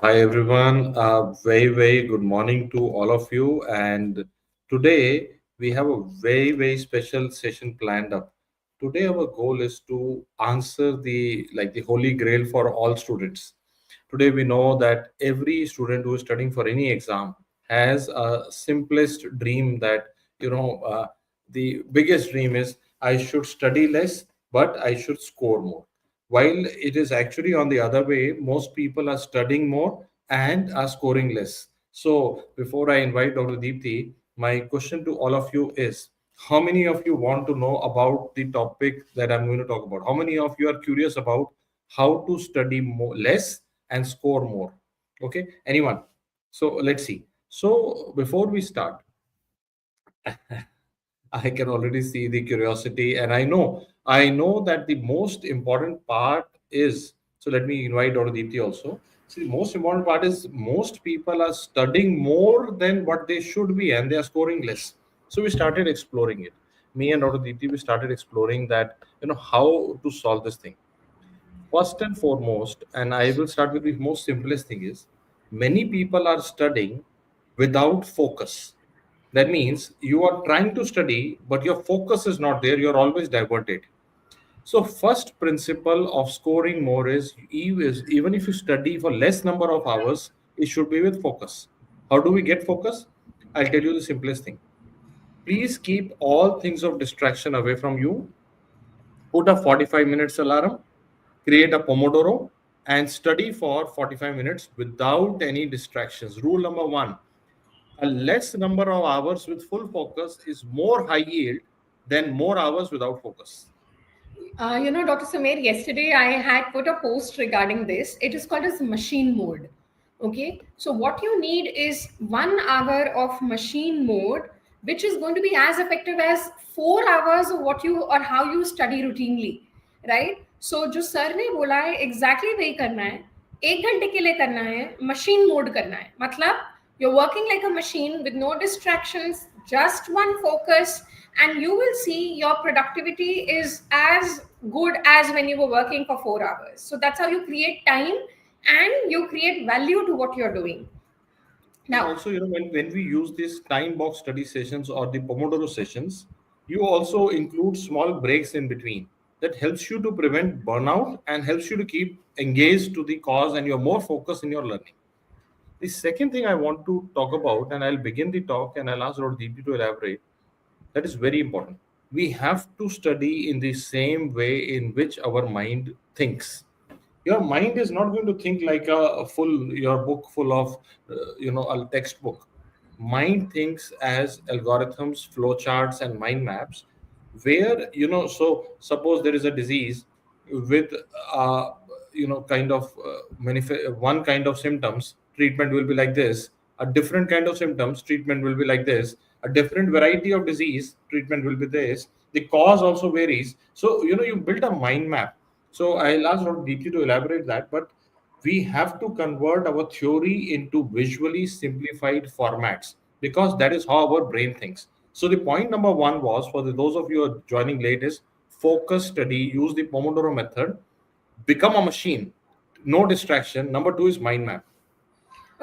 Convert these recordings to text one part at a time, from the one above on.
Hi everyone. Very good morning to all of you. And today we have a very special session planned up. Today our goal is to answer the holy grail for all students. Today we know that every student who is studying for any exam has a simplest dream that the biggest dream is I should study less, but I should score more. While it is actually on the other way, most people are studying more and are scoring less. So, before I invite Dr. Deepthi, my question to all of you is how many of you want to know about the topic that I'm going to talk about? How many of you are curious about how to study more, less and score more? Okay, anyone? So, let's see. So, before we start, I can already see the curiosity, and I know that the most important part is. So let me invite Dr. Deepthi also. See, the most important part is most people are studying more than what they should be, and they are scoring less. So we started exploring it. Me and Dr. Deepthi, we started exploring that how to solve this thing. First and foremost, and I will start with the most simplest thing is many people are studying without focus. That means you are trying to study, but your focus is not there. You're always diverted. So, first principle of scoring more is even if you study for less number of hours, it should be with focus. How do we get focus? I'll tell you the simplest thing. Please keep all things of distraction away from you. Put a 45 minutes alarm, create a Pomodoro, and study for 45 minutes without any distractions. Rule number one, a less number of hours with full focus is more high yield than more hours without focus. Dr. Sameer, yesterday I had put a post regarding this. It is called as machine mode. Okay, so what you need is 1 hour of machine mode, which is going to be as effective as 4 hours of what you or how you study routinely, right? So जो sir ने बोला है exactly वही करना है. 1 घंटे के लिए करना है, machine mode करना है. मतलब you're working like a machine with no distractions, just one focus, and you will see your productivity is as good as when you were working for 4 hours. So that's how you create time and you create value to what you're doing. And Now, also, when we use these time box study sessions or the Pomodoro sessions, you also include small breaks in between. That helps you to prevent burnout and helps you to keep engaged to the cause and you're more focused in your learning. The second thing I want to talk about, and I'll begin the talk and I'll ask Dr. Deepti to elaborate, that is very important. We have to study in the same way in which our mind thinks. Your mind is not going to think like a full your book full of a textbook. Mind thinks as algorithms, flowcharts, and mind maps. Where so suppose there is a disease with kind of one kind of symptoms, treatment will be like this. A different kind of symptoms, treatment will be like this. A different variety of disease, treatment will be this. The cause also varies. So you build a mind map. So I'll ask Dr. Deepti to elaborate that, but we have to convert our theory into visually simplified formats because that is how our brain thinks. So the point number one was for those of you who are joining late is focus study, use the Pomodoro method, become a machine, no distraction. Number two is mind map.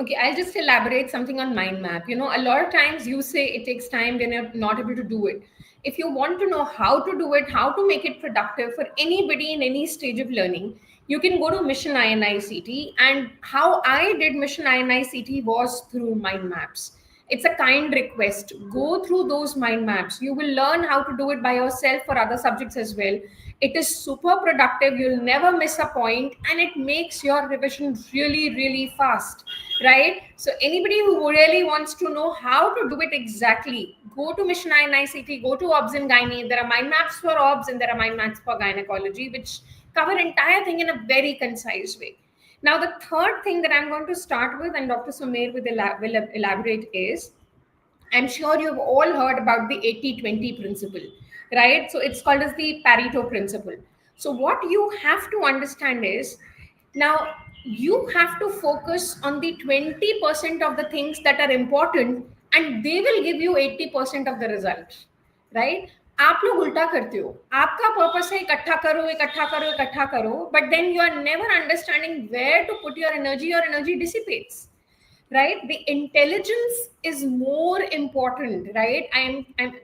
okay, I'll just elaborate something on mind map. A lot of times you say it takes time when you're not able to do it. If you want to know how to do it, how to make it productive for anybody in any stage of learning, you can go to Mission INICT. And how I did Mission INICT was through mind maps. It's a kind request. Go through those mind maps. You will learn how to do it by yourself for other subjects as well. It is super productive. You'll never miss a point, and it makes your revision really fast, right? So anybody who really wants to know how to do it exactly, go to Mission INICT, go to OBS and Gynae. There are mind maps for OBS and there are mind maps for gynecology, which cover entire thing in a very concise way. Now, the third thing that I'm going to start with, and Dr. Sumer will elaborate, is I'm sure you've all heard about the 80-20 principle, right? So it's called as the Pareto principle. So what you have to understand is now you have to focus on the 20% of the things that are important, and they will give you 80% of the results, right? आप लोग उल्टा करते हो, आपका purpose है इकट्ठा करो इकट्ठा करो इकट्ठा करो, but then you are never understanding where to put your energy dissipates, right? The intelligence is more important, right?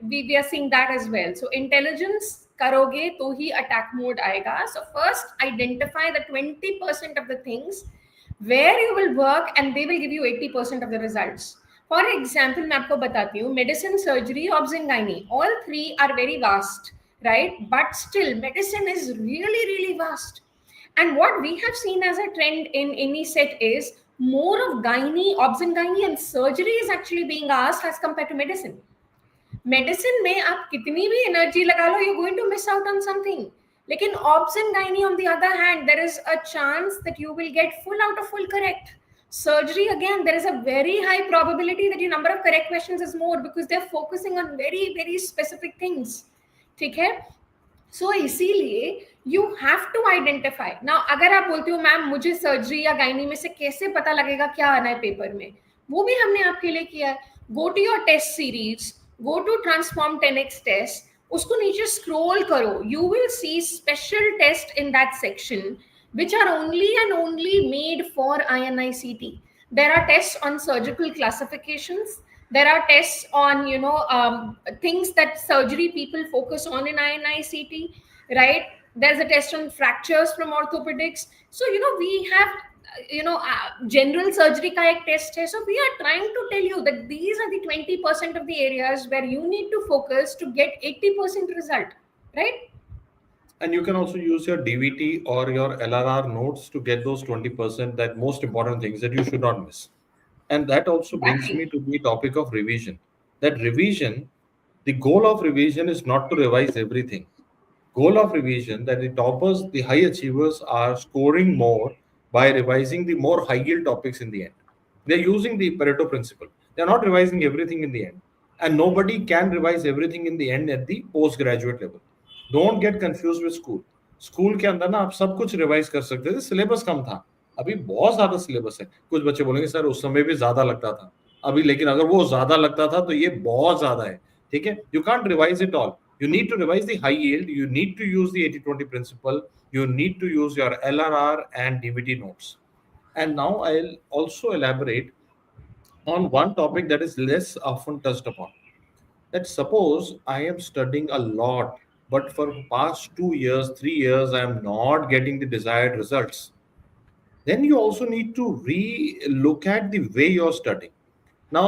We are seeing that as well. So intelligence karoge to hi attack mode aayega. So first identify the 20% of the things where you will work and they will give you 80% of the results. For example, मैं आपको बताती हूँ, medicine, surgery, obs and gynae, all three are very vast, right? But still medicine is really really vast. And what we have seen as a trend in INICET is more of gynae, obs and gynae and surgery is actually being asked as compared to medicine. Medicine में आप कितनी भी energy लगा लो, you're going to miss out on something. लेकिन obs and gynae on the other hand, there is a chance that you will get full out of full correct. Surgery again, there is a very high probability that your number of correct questions is more because they're focusing on very very specific things. ठीक है? So इसीलिए you have to identify now. अगर आप बोलते हो ma'am मुझे surgery या gynae में से कैसे पता लगेगा क्या आना है पेपर में, वो भी हमने आपके लिए किया है. Go to your test series, go to transform 10x test, उसको नीचे स्क्रॉल करो, you will see special test in that section which are only made for INICET. There are tests on surgical classifications. There are tests on things that surgery people focus on in INICET, right? There's a test on fractures from orthopedics. So we have general surgery ka ek test hai. So we are trying to tell you that these are the 20% of the areas where you need to focus to get 80% result, right? And you can also use your DVT or your LRR notes to get those 20%, that most important things that you should not miss. And that also brings me to the topic of revision. That revision, the goal of revision is not to revise everything. Goal of revision, that the toppers, the high achievers are scoring more by revising the more high yield topics in the end. They're using the Pareto principle. They're not revising everything in the end. And nobody can revise everything in the end at the postgraduate level. Don't get confuse with school. School के अंदर ना आप सब कुछ revise कर सकते थे, syllabus कम था. अभी बहुत ज्यादा सिलेबस है. कुछ बच्चे बोलेंगे सर उस समय भी ज्यादा लगता था अभी, लेकिन अगर वो ज्यादा लगता था तो ये बहुत ज्यादा है. ठीक है, you can't revise it all. You need to revise the high yield. You need to use the 80-20 principle. You need to use your LRR and DVT notes. And now I'll also elaborate on one topic that is less often touched upon. That suppose I am studying a lot, but for past 2 years, 3 years, I am not getting the desired results. Then you also need to re-look at the way you're studying. Now,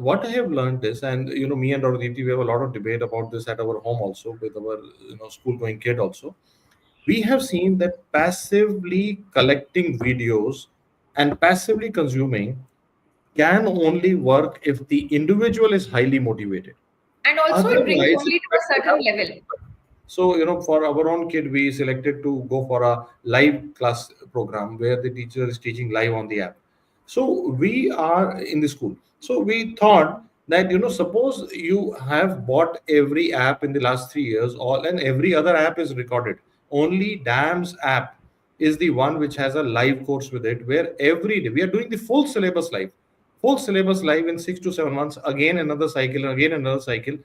what I have learned is, and me and Dr. Deepti, we have a lot of debate about this at our home also with our school-going kid also. We have seen that passively collecting videos and passively consuming can only work if the individual is highly motivated. And also it brings Otherwise, only to a certain level. So, for our own kid, we selected to go for a live class program where the teacher is teaching live on the app. So we are in the school. So we thought that, suppose you have bought every app in the last 3 years, and every other app is recorded. Only DAM's app is the one which has a live course with it, where every day we are doing the full syllabus live. Full syllabus live in 6 to 7 months, again another cycle, and again another cycle.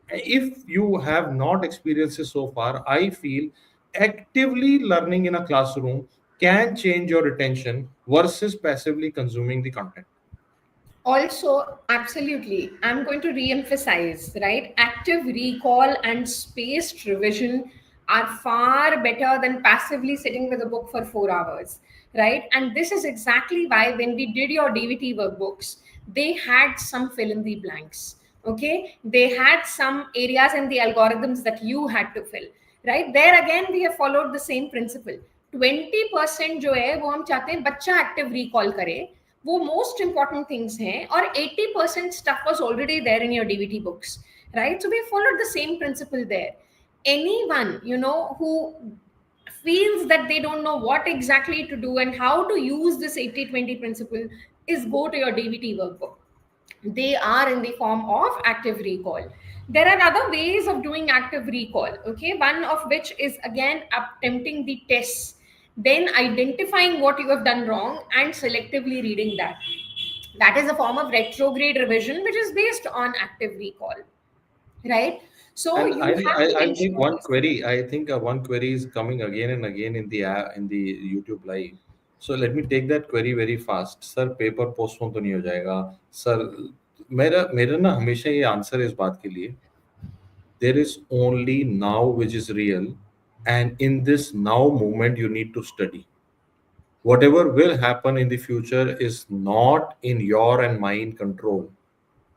If you have not experienced it so far, I feel actively learning in a classroom can change your retention versus passively consuming the content. Also, absolutely, I'm going to re-emphasize, right? Active recall and spaced revision are far better than passively sitting with a book for 4 hours, right? And this is exactly why when we did your DVT workbooks, they had some fill in the blanks. Okay, they had some areas in the algorithms that you had to fill, right? There again, we have followed the same principle. 20% जो है वो हम चाहते हैं बच्चा active recall करे, वो most important things हैं, और 80% stuff was already there in your DVT books, राइट? So we followed the same principle there. Anyone who feels that they don't know what exactly to do and how to use this 80-20 principle is go to your DVT workbook. They are in the form of active recall. There are other ways of doing active recall, okay? One of which is again attempting the tests, then identifying what you have done wrong and selectively reading that. That is a form of retrograde revision, which is based on active recall, right? So And you have to I'll make ensure one this. query. I think one query is coming again and again in the YouTube live. So let me take that query very fast. Sir, paper postpone तो नहीं हो जाएगा? Sir, मेरा मेरा ना हमेशा ये answer है इस बात के लिए, there is only now which is real, and in this now moment you need to study. Whatever will happen in the future is not in your and mine control.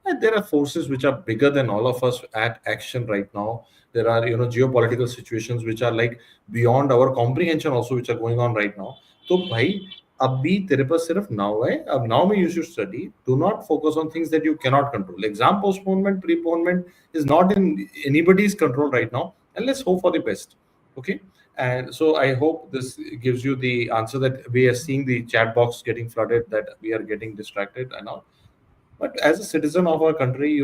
And there are forces which are bigger than all of us at action right now. There are, geopolitical situations which are like beyond our comprehension also, which are going on right now. तो भाई, अभी तेरे पास सिर्फ now है. अब now में you should study. Do not focus on things that you cannot control. Exam postponement, preponement is not in anybody's control right now. And let's hope for the best. Okay. And so I hope this gives you the answer, that we are seeing the chat box getting flooded, that we are getting distracted and all. But as a citizen of our country,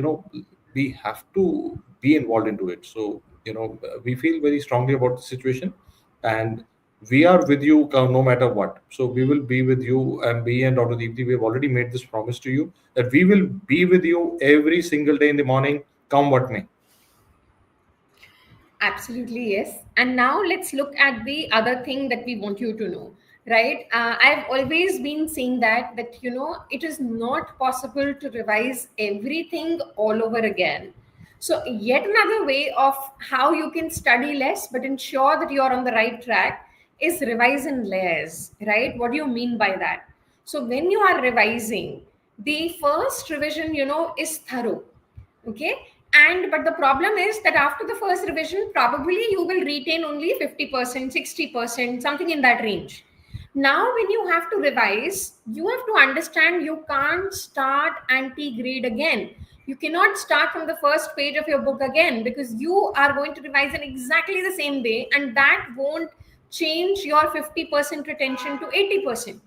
we have to be involved into it. So, we feel very strongly about the situation, and we are with you no matter what. So we will be with you, and me and Dr. Deepthi, we have already made this promise to you that we will be with you every single day in the morning, come what may. Absolutely, yes. And now let's look at the other thing that we want you to know, right? I've always been saying that it is not possible to revise everything all over again. So yet another way of how you can study less but ensure that you're on the right track is revise in layers, right? What do you mean by that? So when you are revising, the first revision, is thorough. Okay. And but the problem is that after the first revision, probably you will retain only 50%, 60%, something in that range. Now when you have to revise, you have to understand you can't start anti-grade again. You cannot start from the first page of your book again, because you are going to revise in exactly the same way, and that won't change your 50% retention to 80%.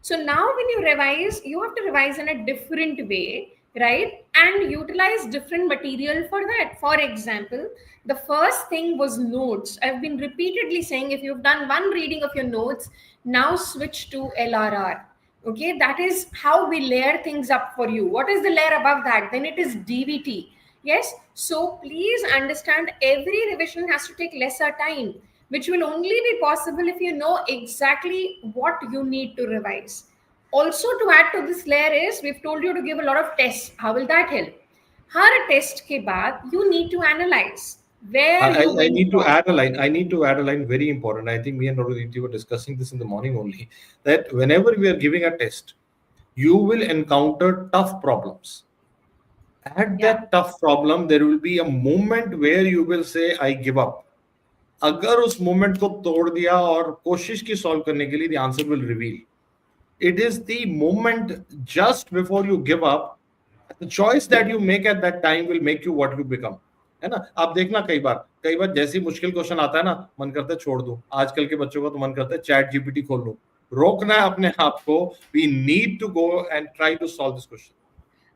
So now when you revise, you have to revise in a different way, right? And utilize different material for that. For example, the first thing was notes. I've been repeatedly saying, if you've done one reading of your notes, now switch to LRR. Okay, that is how we layer things up for you. What is the layer above that? Then it is DVT. Yes, so please understand, every revision has to take lesser time, which will only be possible if you know exactly what you need to revise. Also, to add to this layer is, we've told you to give a lot of tests. How will that help? हर test के बाद you need to analyze where you I went need to wrong. add a line. I need to add a line, very important. I think me and Dr. Deepthi were discussing this in the morning only, that whenever we are giving a test, you will encounter tough problems. At Yeah. that tough problem, there will be a moment where you will say, I give up. अगर उस moment को तोड़ दिया और कोशिश की solve करने के लिए, the answer will reveal. It is the moment just before you give up, the choice that you make at that time will make you what you become. है ना? आप देखना, कई बार जैसे ही मुश्किल क्वेश्चन आता है ना, मन करता है छोड़ दो. आजकल के बच्चों का तो मन करता है चैट जीपीटी खोल लो. रोकना है अपने आप को. We need to go and try to solve this question.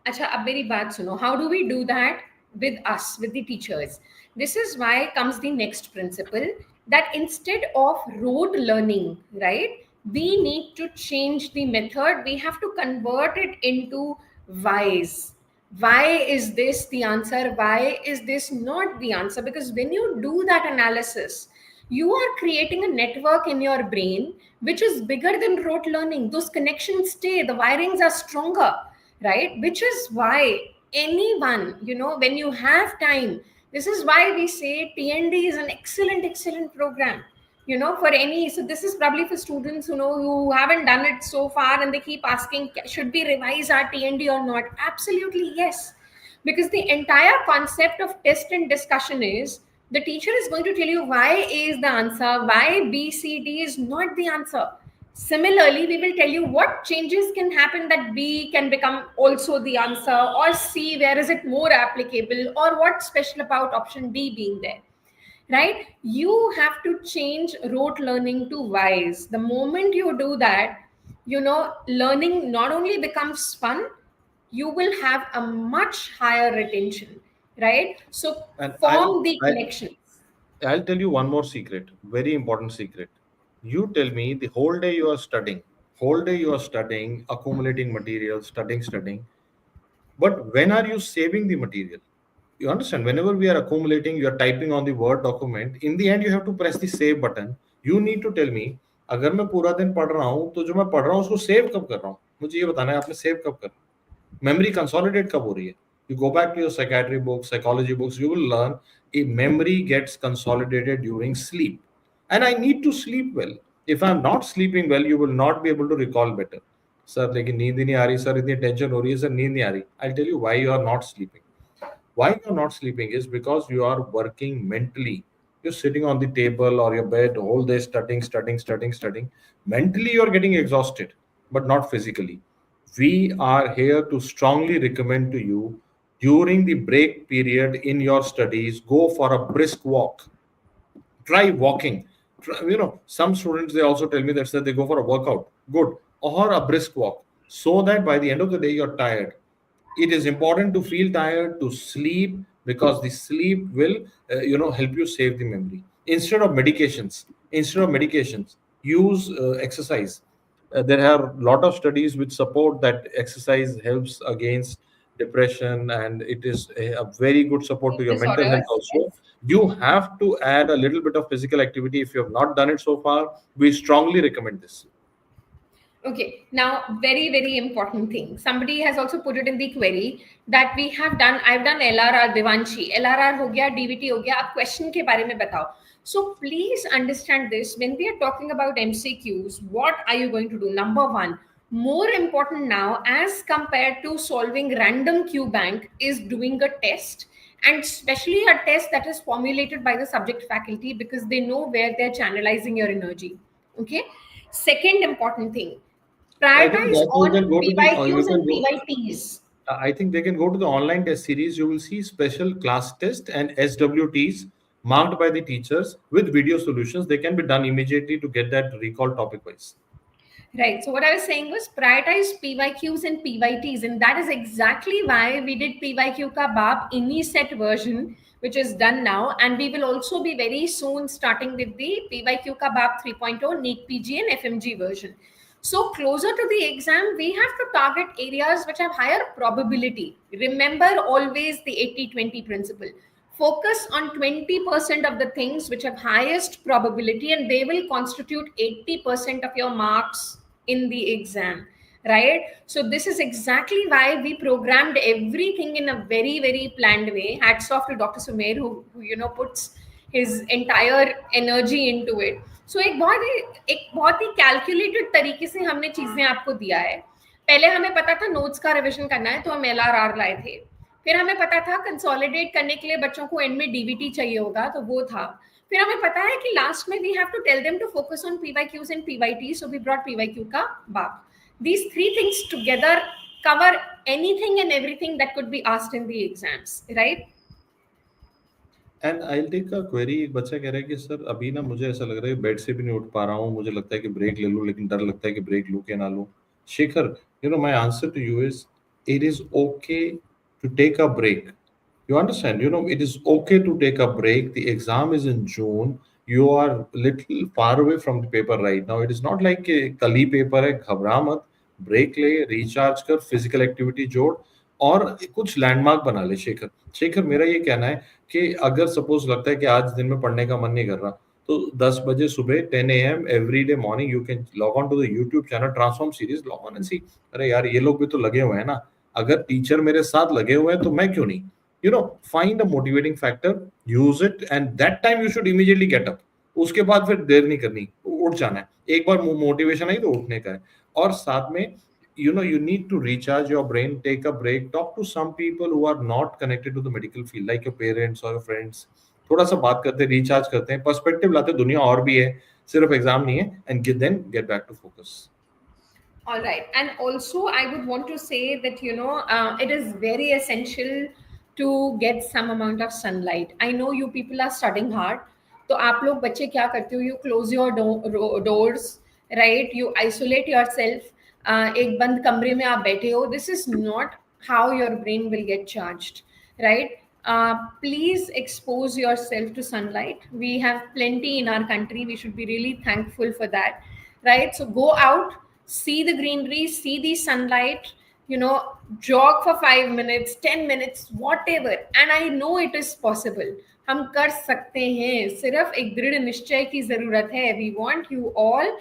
अच्छा, अब मेरी बात सुनो. How do we do that with us, with the teachers? This is why comes the next principle, that instead of rote learning, right, we need to change the method. We have to convert it into whys. Why is this the answer? Why is this not the answer? Because when you do that analysis, you are creating a network in your brain which is bigger than rote learning. Those connections stay, the wirings are stronger, right? Which is why anyone, when you have time, this is why we say TND is an excellent program, for any. So this is probably for students who haven't done it so far, and they keep asking, should we revise our TND or not? Absolutely yes, because the entire concept of test and discussion is, the teacher is going to tell you why A is the answer, why B C D is not the answer. Similarly, we will tell you what changes can happen that B can become also the answer, or C, where is it more applicable, or what's special about option D being there, right? You have to change rote learning to wise. The moment you do that, learning not only becomes fun, you will have a much higher retention, right? So And form the connections. I'll tell you one more secret, very important secret. You tell me the whole day you are studying, accumulating material, studying. But when are you saving the material? You understand? Whenever we are accumulating, you are typing on the Word document. In the end, you have to press the save button. You need to tell me, अगर मैं पूरा दिन पढ़ रहा हूँ तो जो मैं पढ़ रहा हूँ उसको सेव कब कर रहा हूँ, मुझे ये बताना है आपने सेव कब कर, memory consolidate कब हो रही है. You go back to your psychiatry books, psychology books, you will learn a memory gets consolidated during sleep. And I need to sleep well. If I'm not sleeping well, you will not be able to recall better. Sir लेकिन नींद ही नहीं आ रही sir, इतनी tension हो रही है sir, नींद नहीं आ रही. I'll tell you why you are not sleeping. Why you're not sleeping is because you are working mentally. You're sitting on the table or your bed all day studying. Mentally, you're getting exhausted, but not physically. We are here to strongly recommend to you during the break period in your studies, go for a brisk walk. Try walking. Some students they also tell me that they go for a workout, good, or a brisk walk, so that by the end of the day you're tired. It is important to feel tired, to sleep, because the sleep will help you save the memory. Instead of medications, use exercise. There are a lot of studies which support that exercise helps against depression, and it is a very good support to your mental health Disorders, also. yes. You have to add a little bit of physical activity. If you have not done it so far, we strongly recommend this. Okay, now very, very important thing. Somebody has also put it in the query that we have done, I've done LRR, Devanshi. LRR ho gaya, DVT ho gaya, ab question ke bare mein batao. So please understand this. When we are talking about MCQs, what are you going to do? Number one, more important now as compared to solving random Q bank is doing a test, and especially a test that is formulated by the subject faculty because they know where they're channelizing your energy. Okay. Second important thing, I think prioritize that you on can go to the, or you PYQs can and go. PYTs. I think they can go to the online test series. You will see special class test and SWTs marked by the teachers with video solutions. They can be done immediately to get that recall topic wise. Right. So what I was saying was prioritize PYQs and PYTs, and that is exactly why we did PYQ ka BAP INICET version, which is done now, and we will also be very soon starting with the PYQ ka BAP 3.0 NEET PG and FMG version. So closer to the exam, we have to target areas which have higher probability. Remember always the 80-20 principle. Focus on 20% of the things which have highest probability, and they will constitute 80% of your marks in the exam, right? So this is exactly why we programmed everything in a very, very planned way. Hats off to Dr. Sumer who puts his entire energy into it. So एक बहुत ही calculated तरीके से हमने चीजें आपको दिया है. पहले हमें पता था नोट्स का रिविजन करना है तो हम LRR लाए थे. फिर हमें पता था कंसोलिडेट करने के लिए बच्चों को एंड में डीवीटी चाहिए होगा तो वो था. फिर हमें पता है कि लास्ट में we have to tell them to focus on PYQs and PYT, so we brought PYQ का बाप. These three things together cover anything and everything that could be asked in the exams, right? And I take a query. एक बच्चा कह रहा है कि sir अभी ना मुझे ऐसा लग रहा है कि बेड से भी नहीं उठ पा रहा हूँ, मुझे लगता है कि ब्रेक ले लूँ, लेकिन डर लगता है कि ब्रेक लूँ कि ना लूँ. Shekhar, my answer to you is it is okay to take a break. You understand, it is okay to take a break. The exam is in June. You are little far away from the paper right now. It is not like कि कल ही paper है, घबरा मत. Break ले, recharge कर, physical activity जोड़ और कुछ लैंडमार्क बना ले. शेखर, मेरा ये कहना है कि अगर सपोज लगता है कि आज दिन में पढ़ने का मन नहीं कर रहा, तो 10 बजे सुबह 10 AM every day morning you can log on to the YouTube channel transform series. Log on and see, अरे यार ये लोग भी तो लगे हुए हैं ना. अगर टीचर मेरे साथ लगे हुए हैं तो मैं क्यों नहीं. Find a motivating factor, use it, and that time you should immediately get up. उसके बाद फिर देर नहीं करनी, उठ जाना है. एक बार मोटिवेशन आई तो उठने का है. और साथ में you need to recharge your brain, take a break, talk to some people who are not connected to the medical field, like your parents or your friends. थोड़ा सा बात करते हैं, रिचार्ज करते हैं, पर्सपेक्टिव लाते हैं, दुनिया और भी है, सिर्फ एग्जाम नहीं है, and then get back to focus. All right. And also, I would want to say that, it is very essential to get some amount of sunlight. I know you people are studying hard. तो आप लोग बच्चे क्या करते हो? You close your doors, right? You isolate yourself. एक बंद कमरे में आप बैठे हो. This is not how your brain will get charged, right? Please expose yourself to sunlight. We have plenty in our country. We should be really thankful for that, right? So go out, see the greenery, see the sunlight, jog for 5 minutes, 10 minutes, whatever. And I know it is possible. हम कर सकते हैं, सिर्फ एक दृढ़ निश्चय की जरूरत है. We want you all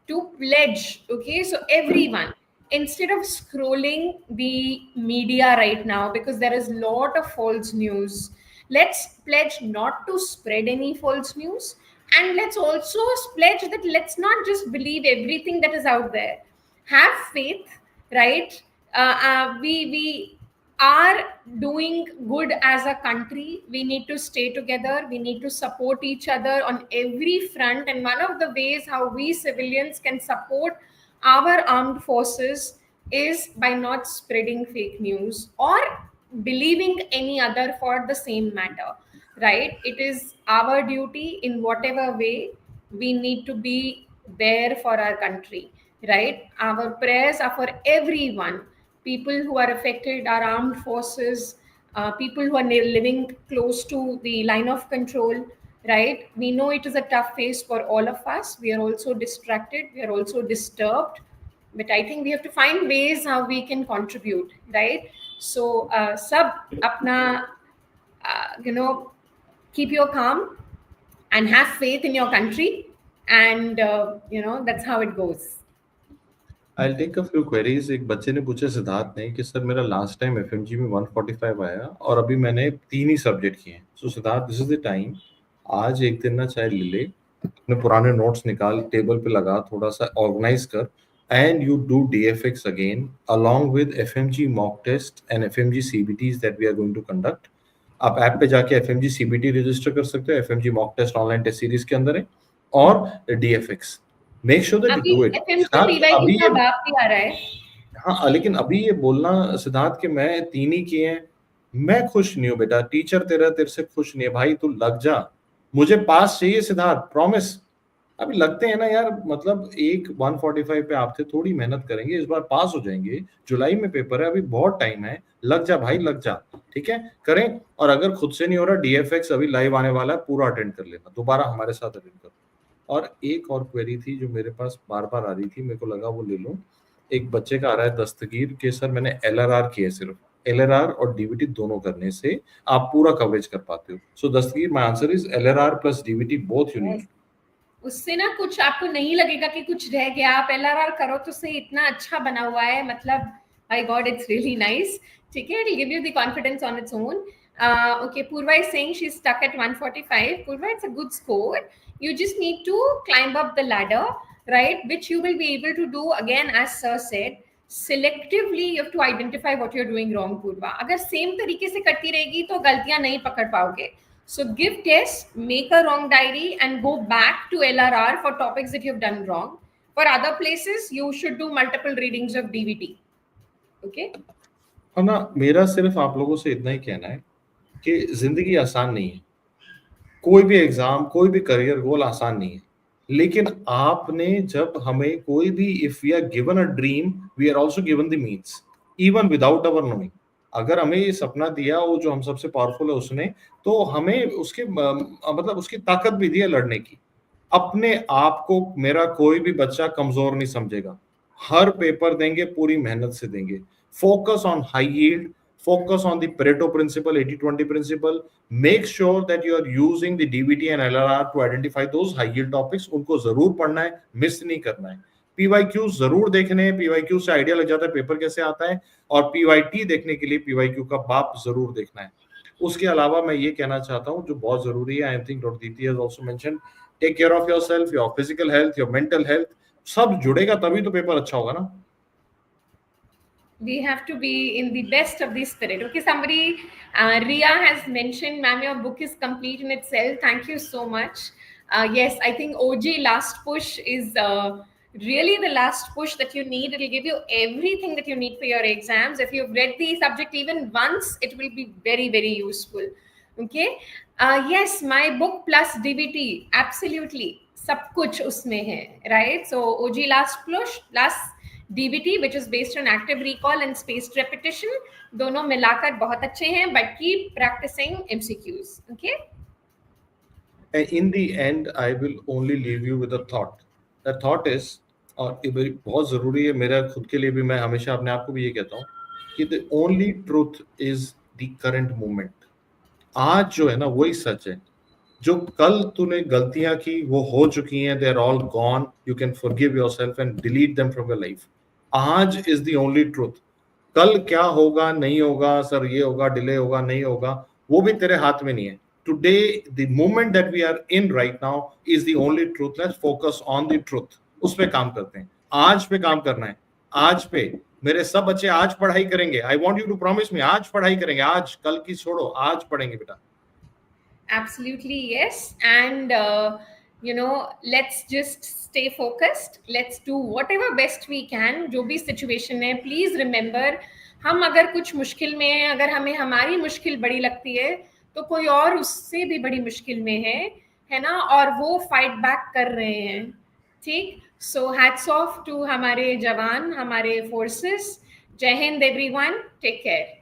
to pledge, okay? So everyone, instead of scrolling the media right now, because there is lot of false news, let's pledge not to spread any false news. And let's also pledge that let's not just believe everything that is out there. Have faith, right? We are doing good as a country. We need to stay together. We need to support each other on every front. And one of the ways how we civilians can support our armed forces is by not spreading fake news or believing any other for the same matter, right? It is our duty in whatever way. We need to be there for our country, right? Our prayers are for everyone, people who are affected, our armed forces, people who are living close to the line of control, right? We know it is a tough phase for all of us. We are also distracted, we are also disturbed, but I think we have to find ways how we can contribute, right? So sab apna keep your calm and have faith in your country, and that's how it goes. I'll take a few queries. एक बच्चे ने पूछा सिद्धार्थ ने कि sir मेरा last time FMG में 145 आया और अभी मैंने 3 ही सब्जेक्ट किए हैं. So Siddharth, this is the time. आज एक दिन ना चाहे ले ले, अपने पुराने नोट्स निकाल, टेबल पे लगा, थोड़ा सा ऑर्गेनाइज कर, and you do DFX again along with FMG mock test and FMG CBTs that we are going to conduct. आप ऐप पे जाके FMG CBT रजिस्टर कर सकते हो. FMG mock test online test series के अंदर है, और DFX. Make sure that you do it. अभी का बाप भी आ रहा है. हाँ, लेकिन अभी ये बोलना सिद्धार्थ कि मैं 3 ही किए हैं, मैं खुश नहीं हूँ बेटा. टीचर तेरे से खुश नहीं है भाई. तू लग जा, मुझे पास चाहिए सिद्धार्थ, प्रॉमिस. अभी लगते हैं ना यार, मतलब एक 145 पे आप थे, थोड़ी मेहनत करेंगे, इस बार पास हो जाएंगे. जुलाई में पेपर है, अभी बहुत टाइम है. लग जा भाई, लग जा. ठीक है, करें. और अगर खुद से नहीं हो रहा, DFX अभी लाइव आने वाला है, पूरा अटेंड कर लेना, दोबारा हमारे साथ अटेंड कर. और एक और क्वेरी थी जो मेरे पास बार बार आ रही थी, मेरे को लगा वो ले लूं. एक बच्चे का आ रहा है दस्तगीर के सर मैंने LRR किया, सिर्फ LRR और DVT दोनों करने से आप पूरा कवरेज कर पाते हो. So Dastagir, my answer is LRR plus DVT both you need. उससे ना कुछ आपको नहीं लगेगा कि कुछ रह गया. आप LRR करो तो से इतना अच्छा बना हुआ है, मतलब by God it's really nice. ठीक है, it give you the confidence on its own. Okay, Purva is saying she's stuck at 145. Purva, it's a good score. You just need to climb up the ladder, right? Which you will be able to do again, as sir said. Selectively, you have to identify what you're doing wrong, Purva. अगर same तरीके से करती रहेगी तो गलतियां नहीं पकड़ पाओगे. So give tests, make a wrong diary, and go back to LRR for topics that you've done wrong. For other places, you should do multiple readings of DVT. Okay? हाँ ना, मेरा सिर्फ आप लोगों से इतना ही कहना है कि जिंदगी आसान नहीं है. कोई भी एग्जाम, कोई भी करियर गोल आसान नहीं है. लेकिन आपने जब हमें कोई भी, if we are given a dream, we are also given the means, even without our knowing. अगर हमें ये सपना दिया वो जो हम सबसे पावरफुल है उसने, तो हमें उसके मतलब उसकी ताकत भी दी है लड़ने की. अपने आप को मेरा कोई भी बच्चा कमजोर नहीं समझेगा. हर पेपर देंगे, पूरी मेहनत से देंगे. Focus on high yield, focus on the Pareto principle, 80-20 principle. Make sure that you are using the DVT and LRR to identify those high yield topics. उनको जरूर पढ़ना है, मिस नहीं करना है. PYQs जरूर देखने हैं. PYQ से आइडिया लग जाता है पेपर कैसे आता है. और PYT देखने के लिए PYQ का बाप जरूर देखना है. उसके अलावा मैं ये कहना चाहता हूँ जो बहुत जरूरी है, I think Dr. Diti has also mentioned, take care of yourself, your physical health, your mental health. सब जुड़ेगा तभी तो पेपर अच्छा होगा ना. We have to be in the best of the spirit. Okay, somebody, Ria has mentioned, ma'am, your book is complete in itself. Thank you so much. Yes, I think OG last push is really the last push that you need. It will give you everything that you need for your exams. If you've read the subject even once, it will be very, very useful. Okay. Yes, my book plus DVT, absolutely. सब कुछ उसमें है, right? So OG last push plus DVT, which is based on active recall and spaced repetition, दोनों मिलाकर बहुत अच्छे हैं, but keep practicing MCQs. Okay? And in the end, I will only leave you with a thought. The thought is, और ये बहुत जरूरी है मेरा खुद के लिए भी, मैं हमेशा अपने आप को भी ये कहता हूँ कि the only truth is the current moment. आज जो है ना वही सच है। जो कल तूने गलतियां की वो हो चुकी हैं, they are all gone, you can forgive yourself and delete them from your life. आज इज द ओनली ट्रूथ। कल क्या होगा नहीं होगा, सर ये होगा डिले होगा नहीं होगा, वो भी तेरे हाथ में नहीं है। Today the moment that we are in right now is the only truth. Let's focus on the truth, उस पे काम करते हैं। आज पे काम करना है। आज पे मेरे सब बच्चे आज पढ़ाई करेंगे। I want you to promise me, आज पढ़ाई करेंगे, आज कल की छोड़ो, आज पढ़ेंगे बेटा। Absolutely, yes. And, let's just stay focused. Let's do whatever best we can. जो भी situation है, please remember, हम अगर कुछ मुश्किल में हैं, अगर हमें हमारी मुश्किल बड़ी लगती है, तो कोई और उससे भी बड़ी मुश्किल में है ना, और वो फाइट बैक कर रहे हैं, ठीक। सो हैट्स ऑफ टू हमारे जवान, हमारे फोर्सेस। जय हिंद एवरीवन, टेक केयर।